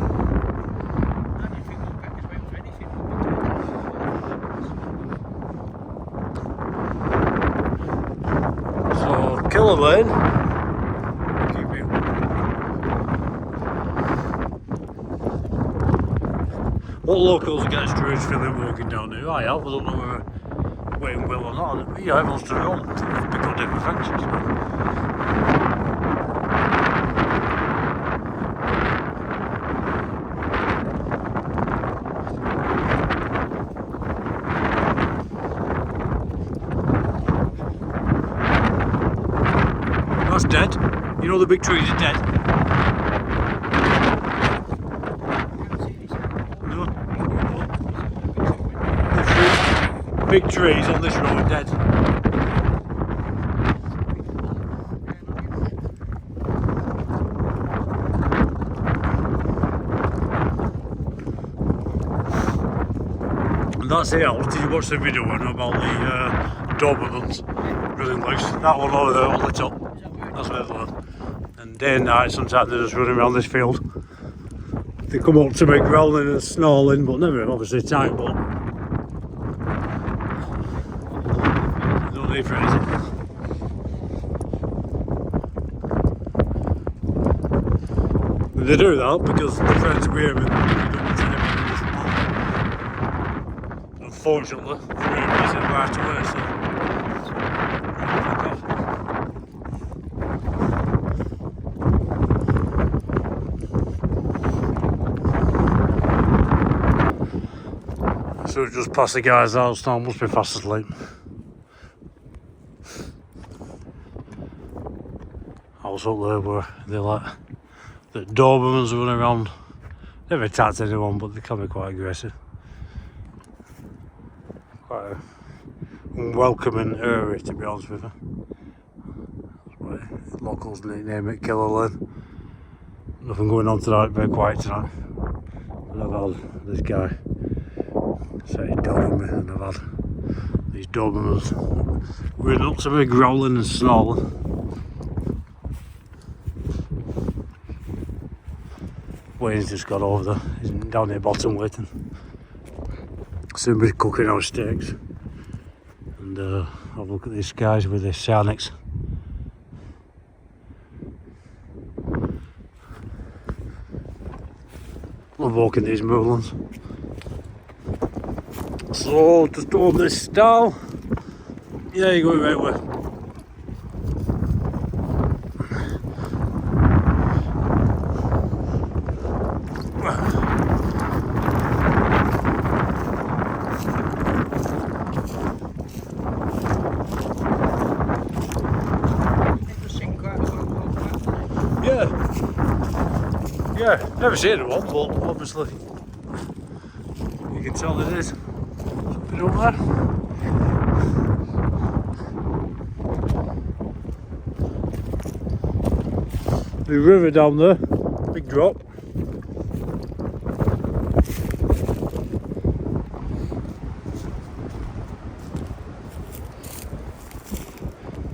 A: Killer Lane. Keep it. What locals get strange feeling walking down here? I have. I don't know whether waiting will or not. Yeah, everyone's to their own. Pick up different fences. That's dead. You know the big trees are dead. No. The big trees on this road are dead. And that's it. Did you watch the video about the Dobermans running loose? That one over there on the top. That's where they live. And day and night sometimes they're just running around this field. They come up to me growling and snarling, but never obviously tight, but no need for anything. They do that because the friends we hear and unfortunately, for a reason right away, so. So just past the guy's house now, must be fast asleep. House up there where they like The Dobermans run around. Never attacked anyone, but they can be quite aggressive. Quite a unwelcoming area, to be honest with you. That's why locals nickname it Killer Lane. Nothing going on tonight, very quiet tonight. And I've had this guy say he's dogging me, and I've had these Dobermans running up to me, growling and snarling. Wayne's just got over there, he's down the bottom waiting. Soon be cooking our steaks. And have a look at these guys with their Sarnix. Love walking these moorlands. So, just over this stall. Yeah, you're going right way. Yeah, never seen one, but obviously you can tell it is. Something up there. The river down there, big drop.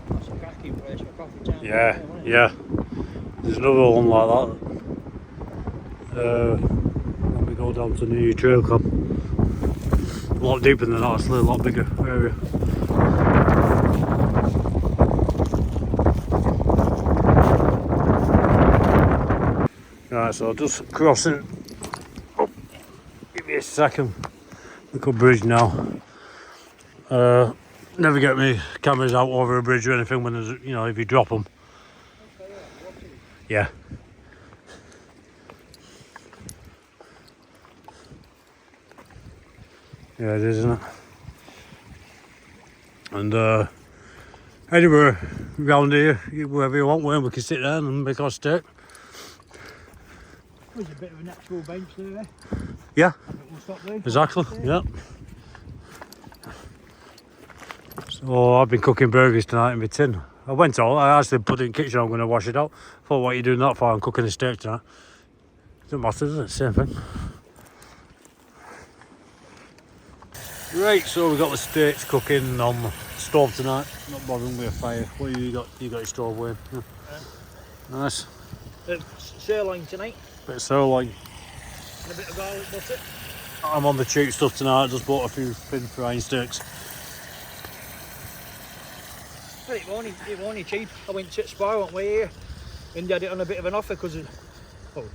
B: That's a cracking place for coffee time.
A: Yeah, yeah. There's another one like that. When we go down to New Trail Camp. A lot deeper than that, actually, a lot bigger area. Right, so just crossing. Oh, give me a second. Look up bridge now. Never get me cameras out over a bridge or anything when there's, you know, if you drop them. Yeah. Yeah, it is, isn't it? And anywhere around here, wherever you want, where we can sit down and make our steak.
B: There's a bit of a natural bench there, eh?
A: Yeah,
B: I think we'll stop there.
A: exactly. Yeah. So I've been cooking burgers tonight in my tin. I went out. I actually put it in the kitchen. I'm going to wash it out. Thought, what are you doing that for? I'm cooking a steak tonight. Doesn't matter, does it? Same thing. Right, so we've got the steaks cooking on the stove tonight. Not bothering with a fire. What you got? You got your stove, Wayne? Yeah. Nice.
B: Sirloin tonight.
A: Bit of sirloin.
B: And a bit of garlic butter.
A: I'm on the cheap stuff tonight. I just bought a few thin frying steaks.
B: Well, it was only cheap. I went to Spar on the way here and had it on a bit of an offer because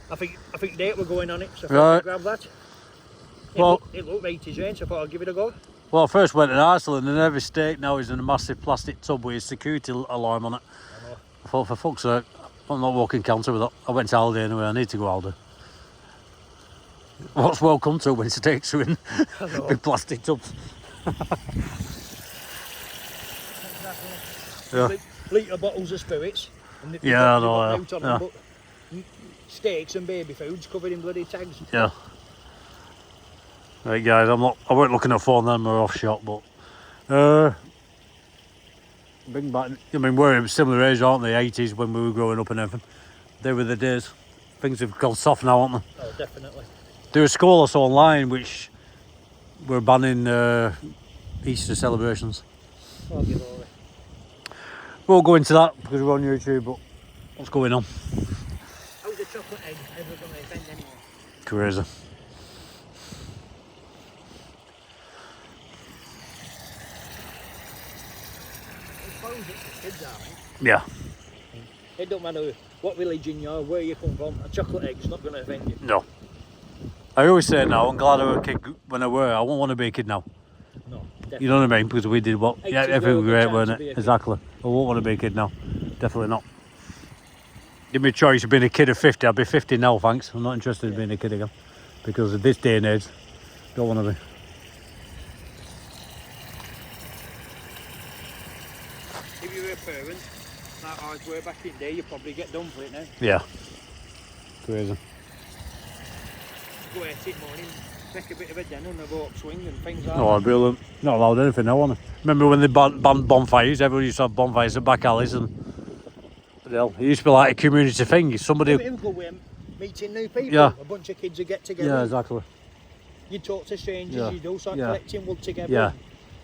B: I think date were going on it, so I thought I'd grab that. It looked right as rain, so I thought I'd give it a go.
A: Well, I first went to Iceland and every steak now is in a massive plastic tub with a security alarm on it. I thought, for fuck's sake, I'm not walking counter with that. I went to Aldi anyway, I need to go Aldi. What's welcome to when steaks are in big plastic tubs? Yeah.
B: Litre bottles of spirits. And
A: yeah, I know.
B: Yeah. But steaks and baby foods covered in bloody tags.
A: Yeah. Right, guys, I weren't looking at phone then, we're off shot, but bring back. I mean, we're in similar age, aren't they? 80s when we were growing up and everything. They were the days. Things have gone soft now, aren't they?
B: Oh, definitely.
A: There was a school I saw online which were banning Easter celebrations.
B: Oh, good Lord.
A: We'll go into that because we're on YouTube, but what's going on?
B: How's the chocolate egg ever going to offend anyone?
A: Crazy.
B: Kids, aren't
A: Yeah.
B: they? It don't matter what religion you're, where you come from, a chocolate egg's not going to offend you.
A: No. I always say now, I'm glad I was a kid when I were. I won't want to be a kid now.
B: No, definitely.
A: You know what I mean? Because we did what? Yeah, everything was great, weren't it?
B: Exactly.
A: I won't want to be a kid now. Definitely not. Give me a choice of being a kid of 50. I'll be 50 now, thanks. I'm not interested in being a kid again. Because of this day and age, don't want to be.
B: If you were a parent, like ours were back in the day, you'd probably get done for it now.
A: Yeah. Crazy.
B: Go at it morning, make a bit of a den and a rope swing and things like
A: Oh,
B: that.
A: brilliant. Not allowed anything now, on it. Remember when they banned bonfires? Everyone used to have bonfires at back alleys and... Hell, it used to be like a community thing. Somebody...
B: It was good with meeting new people.
A: Yeah.
B: A bunch of kids would get together.
A: Yeah, exactly.
B: You'd talk to strangers,
A: Yeah.
B: you'd all start
A: Yeah.
B: collecting wood together.
A: Yeah.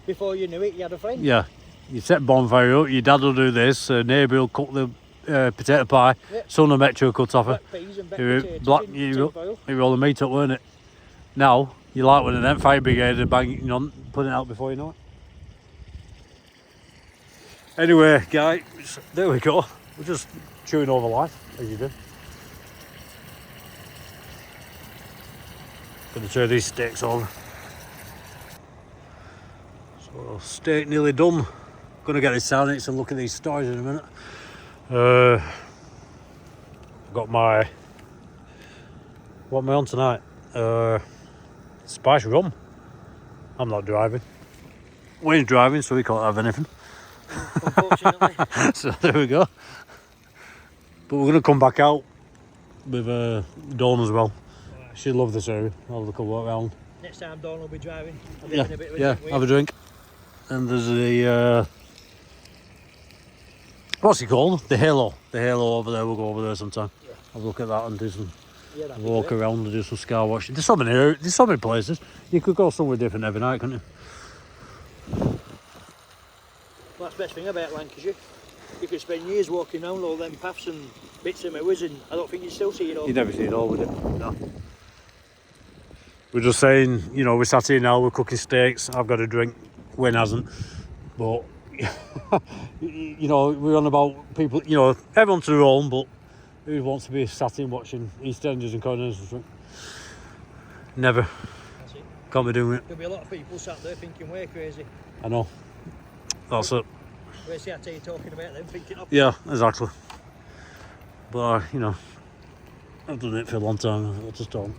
B: Before you knew it, you had a friend.
A: Yeah. You set bonfire up, your dad will do this, neighbour will cook the potato pie,
B: Yeah.
A: son will make you a cut off it.
B: Black peas and baked
A: You
B: potatoes
A: black,
B: in
A: you
B: tin foil.
A: roll the meat up, weren't it? Now, you like one of them fire brigade and bang, you know, putting it out before you know it. Anyway, guys, there we go. We're just chewing over life, as you do. Gonna turn these steaks on. So, steak nearly done. Gonna get this Alex and look at these stars in a minute. Got my... What am I on tonight? Spice rum. I'm not driving. Wayne's driving, so he can't have anything.
B: Unfortunately.
A: So there we go. But we're gonna come back out with Dawn as well. She loves this area. I'll look a walk around.
B: Next time Dawn will be driving. I'll be
A: Yeah,
B: having a bit of a
A: yeah.
B: drink with
A: Have a
B: you.
A: drink. And there's the what's it called? The Halo. The Halo over there. We'll go over there sometime.
B: Yeah.
A: Have a look at that and do some
B: Yeah, that'd be
A: walk
B: great.
A: around and do some scar washing. There's so many places. You could go somewhere different every night, couldn't you?
B: Well, that's the best thing about Lancashire. You could spend years walking around all them paths and bits of moors and I don't think you'd still see it all.
A: You never see it all, would it? No. We're just saying, you know, we're sat here now, we're cooking steaks. I've got a drink. Wayne hasn't. But, you know, we're on about people, you know, everyone to their own, but who wants to be sat in watching EastEnders and corners and something? Never.
B: That's it.
A: Can't be doing it.
B: There'll be a lot of people sat there thinking we're crazy.
A: I know. That's it.
B: We're sat here talking about them thinking of.
A: Yeah, exactly. But, you know, I've done it for a long time. I just don't.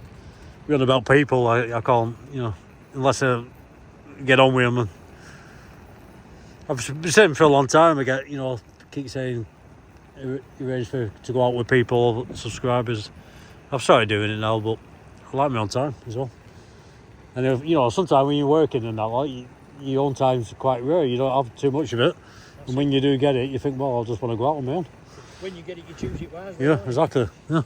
A: We're on about people, I can't, you know, unless I get on with them. And I've been saying for a long time, I get, you know, keep saying, arrange to go out with people, subscribers. I've started doing it now, but I like my own time as well. And, if, you know, sometimes when you're working and that, like, your own time's quite rare. You don't have too much of it. And when you do get it, you think, well, I just want to go out on my own.
B: When you get it, you choose it wisely.
A: Yeah,
B: don't you?
A: exactly. Yeah.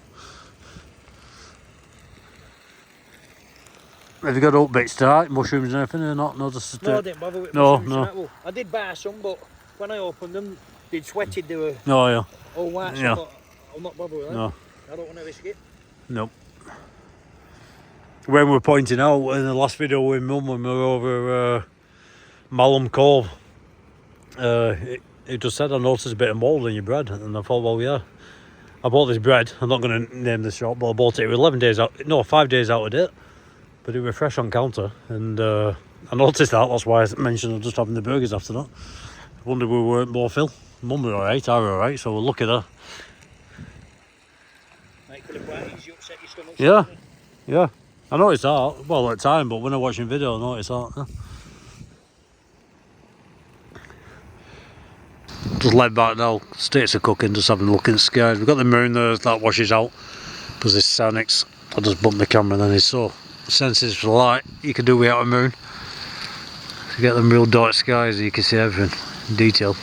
A: Have you got up bits tonight, mushrooms and everything or not? No, just
B: No, I didn't bother with
A: No,
B: mushrooms
A: no.
B: tonight. Well, I did buy some, but when I opened them, they'd sweated. They were
A: Oh, yeah.
B: all white. So
A: Yeah.
B: I thought, I'll not bother with that.
A: No.
B: I don't want to risk it.
A: Nope. When we were pointing out in the last video with Mum when we were over Malham Cove, it just said, I noticed a bit of mould in your bread. And I thought, well, yeah. I bought this bread. I'm not going to name the shop, but I bought it. It was 11 days out. No, 5 days out of date. But it was fresh on counter. And I noticed that. That's why I mentioned just having the burgers after that. I wondered we weren't more Phil. Mum were alright, I were alright. So we're lucky there.
B: It could have quite easy upset your stomach.
A: Yeah. Yeah. I noticed that. Well, at the time, but when I was watching video, I noticed that. Yeah. Just laid back now, states are cooking, just having a look in the sky. We've got the moon there, that washes out. Because this Sanix, I just bumped the camera and then it's so sensitive for light, you can do without a moon. You get them real dark skies, you can see everything in detail.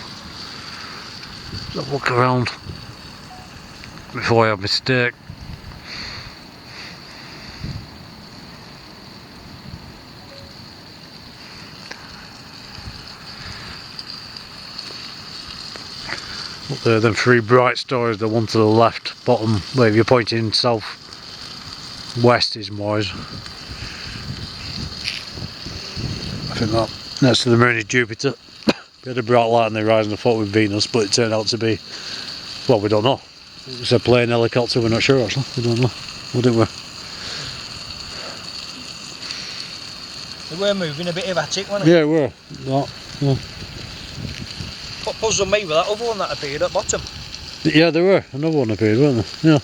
A: Just look around before I have my steak. Up there, them three bright stars, the one to the left bottom, where if you're pointing south west is Mars. I think that next to the moon is Jupiter. We had a bright light on the horizon, I thought it was Venus, but it turned out to be, well, we don't know. It was a plane, helicopter, we're not sure actually, we don't know. What did we?
B: They were moving a bit erratic, weren't they?
A: Yeah, we were. That, yeah.
B: What puzzled me with that other one that appeared at bottom.
A: Yeah, there were. Another one appeared, weren't there? Yeah.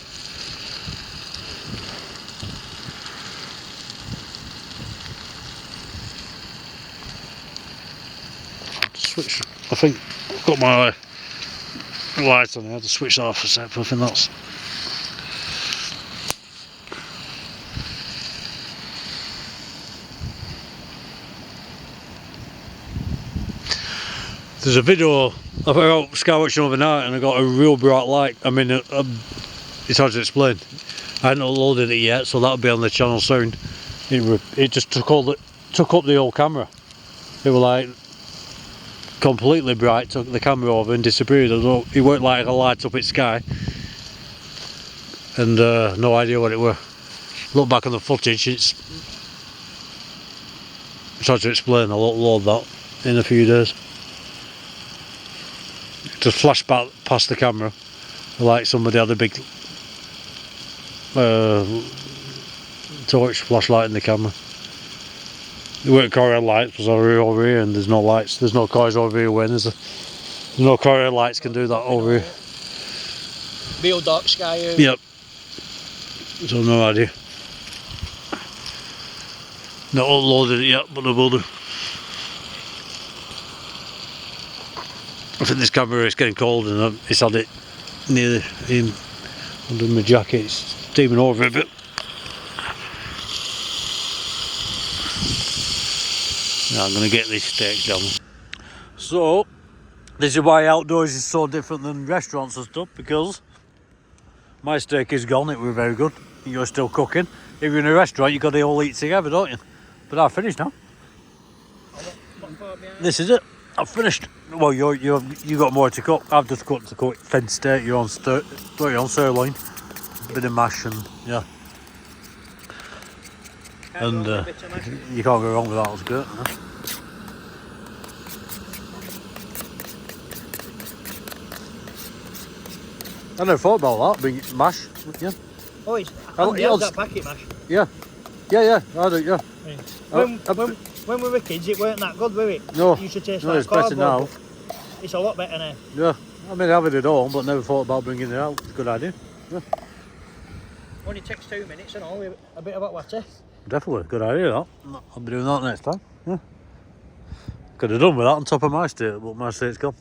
A: Switch. I think I've got my light on. I had to switch that off a sec. I think that's. There's a video of out sky watching overnight and I got a real bright light. I mean, it's hard to explain. I hadn't uploaded it yet, so that'll be on the channel soon. It just took up the whole camera. It was like completely bright, took the camera over and disappeared. It weren't like a light up its sky. And no idea what it were. Look back on the footage, it's hard to explain. I'll upload that in a few days. It just flashed back past the camera like somebody had a big torch flashlight in the camera. There weren't corridor lights because I were over here and there's no lights, there's no cars over here when there's no corridor lights can do that over here.
B: Real dark sky here.
A: Yep. So no idea. Not uploaded it yet, but I will do. I think this camera is getting cold and it's had it near under my jacket, it's steaming over a bit. Now I'm going to get these steaks down. So, this is why outdoors is so different than restaurants and stuff, because my steak is gone, it was very good. You're still cooking. If you're in a restaurant, you've got to all eat together, don't you? But I've finished now. This is it. I've finished. Well, you got more to cook. I've just got to cook thin steak. You're on sirloin, a bit of mash, and yeah. And you can't go wrong with that. It's good. Huh? I never thought about that. Being mash, yeah.
B: Oh, it's that packet mash.
A: Yeah, yeah. I do. Yeah.
B: When we were kids, it weren't that good, were it?
A: No.
B: It used to taste
A: No,
B: like
A: it's better
B: cardboard.
A: now.
B: It's a lot better now.
A: Yeah. I mean, I have it at home, but never thought about bringing it out. It's a good idea. Yeah.
B: Only takes 2 minutes and all, with a bit of hot water.
A: Definitely, good idea that. I'll be doing that next time. Yeah. Could have done with that on top of my steak, but my steak's gone.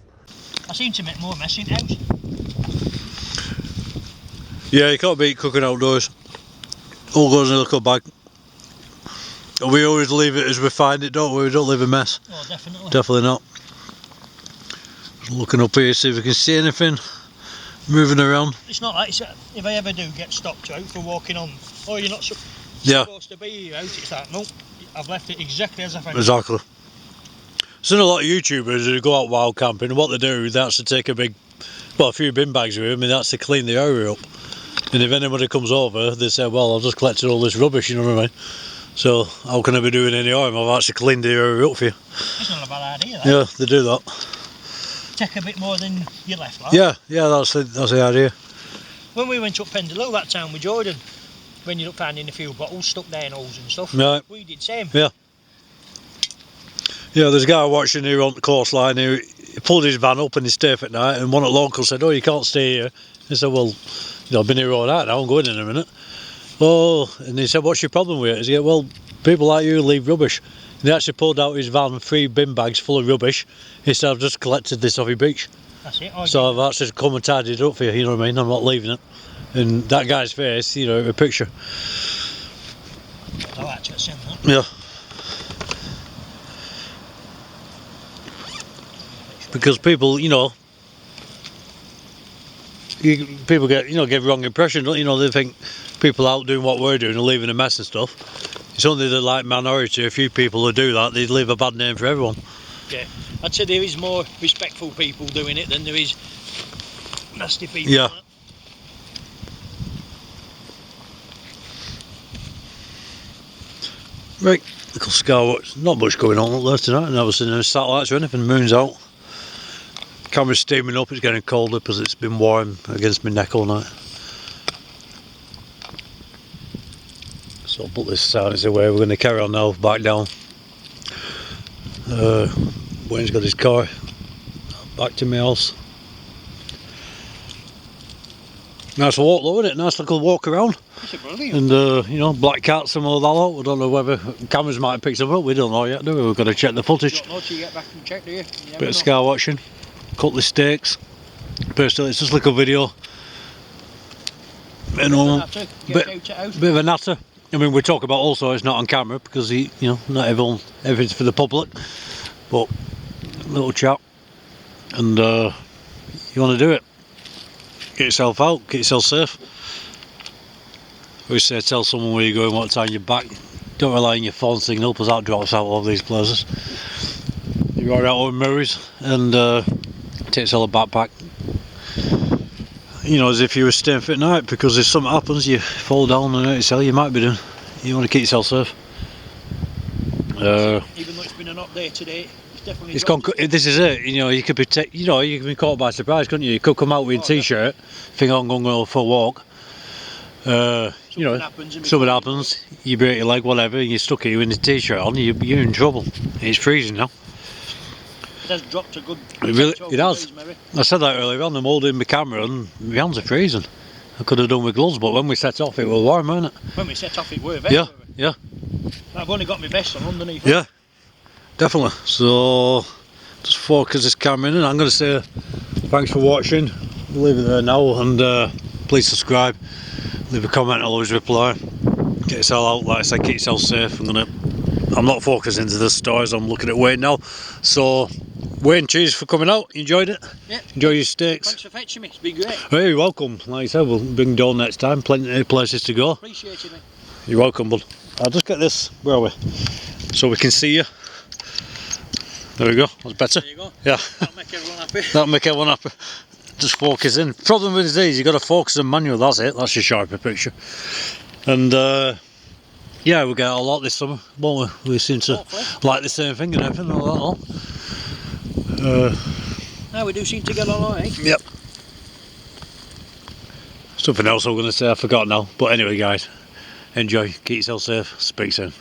B: I seem to make more mess in house.
A: Yeah, you can't beat cooking outdoors. All goes in a little bag. And we always leave it as we find it, don't we? We don't leave a mess.
B: Oh, definitely.
A: Definitely not. Just looking up here, see if we can see anything moving around.
B: It's not like if I ever do get stopped out for walking on, oh, you're not supposed to be here out, it's like, no, I've left it exactly as I found it.
A: Exactly. Seen a lot of YouTubers who go out wild camping, and what they do, they actually take a few bin bags with them, and that's to clean the area up. And if anybody comes over, they say, well, I've just collected all this rubbish, you know what I mean? So, how can I be doing any harm? I've actually cleaned the area up for you.
B: That's not a bad idea, that.
A: Yeah, they do that.
B: Take a bit more than you left, like.
A: Yeah, that's the idea.
B: When we went up Pendlehill that time with Jordan, we ended up finding a few bottles stuck down holes and stuff.
A: Right.
B: We did same.
A: Yeah. Yeah, there's a guy watching here on the coastline who he pulled his van up in his stay at night, and one at local said, oh, you can't stay here. He said, well, I've been here all night now, I'm going in a minute. Oh, and he said, what's your problem with it? He said, well, people like you leave rubbish. And he actually pulled out his van, 3 bin bags full of rubbish. He said, I've just collected this off your beach.
B: That's it.
A: So I've actually come and tidied it up for you, you know what I mean? I'm not leaving it. And that guy's face, you know, a picture.
B: I've actually seen that.
A: Yeah. Because people, you know, people get wrong impression, don't you? Know, they think people out doing what we're doing and leaving a mess and stuff. It's only the like minority, a few people who do that, they leave a bad name for everyone.
B: Yeah, I'd say there is more respectful people doing it than there is nasty people.
A: Yeah. Right, little scar. Not much going on up there tonight. I've never seen any satellites or anything. Moon's out. Camera's steaming up. It's getting colder because it's been warm against my neck all night. So I'll put this silence away. We're going to carry on now, back down. Wayne's got his car. Back to my house. Nice walk though, isn't it? Nice little walk around.
B: It's brilliant.
A: And you know, black cats and all that lot. We don't know whether cameras might have picked them up. We don't know yet, do we? We've got to check the footage.
B: You don't know till you get back and check, do you?
A: Bit of scar watching. Cut the steaks. Personally, it's just like a video. You know, bit of a natter. I mean, we talk about also it's not on camera because not everything's for the public. But little chat. and you want to do it. Get yourself out, get yourself safe. We say tell someone where you're going, what time you're back. Don't rely on your phone signal because that drops out all of these places. You ride out with MOORS and take yourself a backpack. You know, as if you were staying for the night, because if something happens, you fall down and hurt yourself, you might be doing. You want to keep yourself safe.
B: Even though it's been a hot day today, it's definitely.
A: It's gone. This is it. You know, you could be. You could be caught by surprise, couldn't you? You could come out with a t-shirt, think I'm going to go for a walk. Something happens, you break your leg, whatever, and you're stuck here with a t-shirt on, you're in trouble. It's freezing now.
B: It has dropped a good.
A: It has. I said that earlier on. I'm holding my camera and my hands are freezing. I could have done with gloves, but when we set off, it was warm, wasn't it?
B: When we set off, it were.
A: Yeah.
B: I've only got my vest on underneath.
A: Yeah, definitely. So just focus this camera in, and I'm going to say thanks for watching. We'll leave it there now, and please subscribe. Leave a comment, I'll always reply. Get yourself out, like I said, keep yourself safe. I'm not focusing into the stores, I'm looking at Wayne now. So, Wayne, cheers for coming out. You enjoyed it?
B: Yeah.
A: Enjoy your steaks.
B: Thanks for fetching me, it's been great.
A: Hey, you're welcome. Like I said, we'll bring Dawn next time. Plenty of places to go.
B: Appreciate it, mate.
A: You're welcome, bud. I'll just get this, where are we? So we can see you. There we go, that's better.
B: There you go.
A: Yeah.
B: That'll make everyone happy.
A: That'll make everyone happy. Just focus in. Problem with these, you've got to focus on manual, that's it, that's your sharper picture. And yeah, we'll get a lot this summer, won't we? We seem to like the same thing and everything, all that.
B: No, we do seem to get along, eh?
A: Yep. Something else I was going to say, I forgot now. But anyway, guys, enjoy, keep yourself safe, speak soon.